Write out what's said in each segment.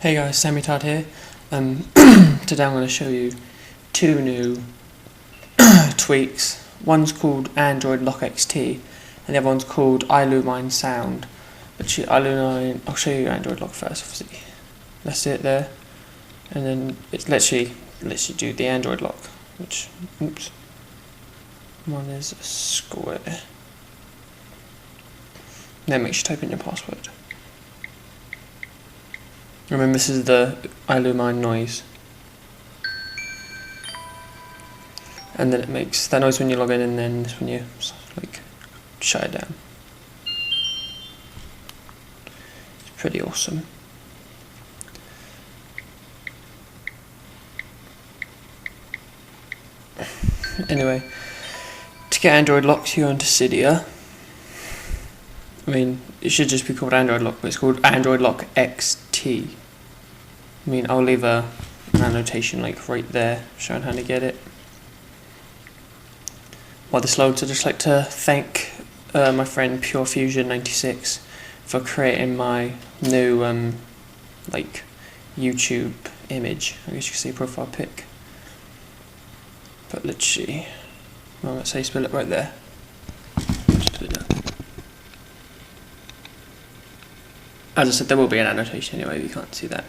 Hey guys, sammytard here. Today I'm going to show you two new tweaks. One's called AndroidLock XT and the other one's called iLumine Sound. Actually, I'll show you AndroidLock first, obviously. That's it there. And then it lets you do the Android lock, which, oops, one is a square. Then make sure to type in your password. Remember, this is the iLumine noise. And then it makes that noise when you log in, and then this when you like shut it down. It's pretty awesome. Anyway, to get Android locked, you go into Cydia. I mean, it should just be called AndroidLock, but it's called AndroidLock XT. I mean, I'll leave an annotation like right there showing how to get it. While this loads, I'd just like to thank my friend PureFusion96 for creating my new like YouTube image. I guess you could say profile pic. But let's see. Well, let's say spell it right there. Just do that. As I said, there will be an annotation anyway, if you can't see that.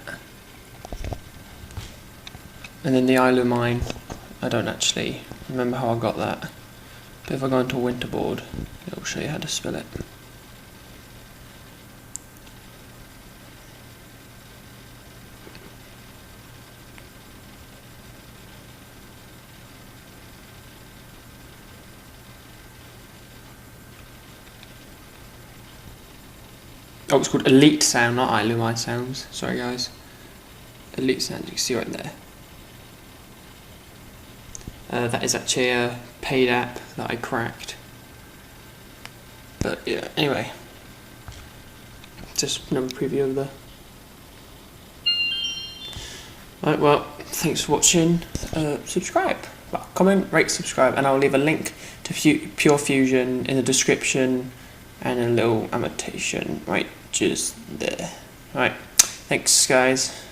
And then the iLumine, I don't actually remember how I got that. But if I go into Winterboard, it will show you how to spell it. Oh, it's called Elite Sound, not iLumine Sounds. Sorry guys. Elite Sound, you can see right there. That is actually a paid app that I cracked. But yeah, anyway. Just another preview of the... Right, well, thanks for watching. Subscribe. Well, comment, rate, subscribe, and I'll leave a link to PureFusion in the description and a little annotation right just there. Right, thanks guys.